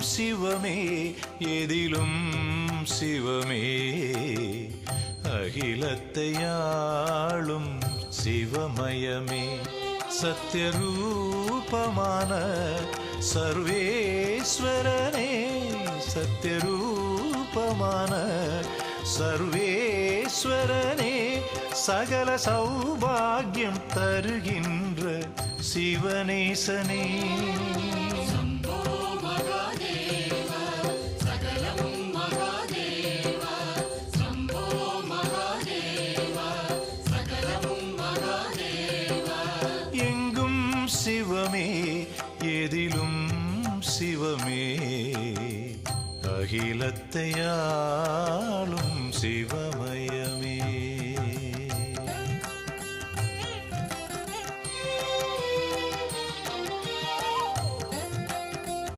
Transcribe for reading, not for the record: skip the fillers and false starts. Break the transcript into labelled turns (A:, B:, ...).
A: சிவமே எதிலும் சிவமே அகிலத்தை ஆளும் சிவமயமே சத்யரூபமான சர்வேஸ்வரனே சத்யரூபமான சர்வேஸ்வரனே சகல சௌபாகியம் தருகின்ற சிவநேசனே எங்கும் சிவமே எதிலும் சிவமே அகிலத்தை ஆளும் சிவமயம்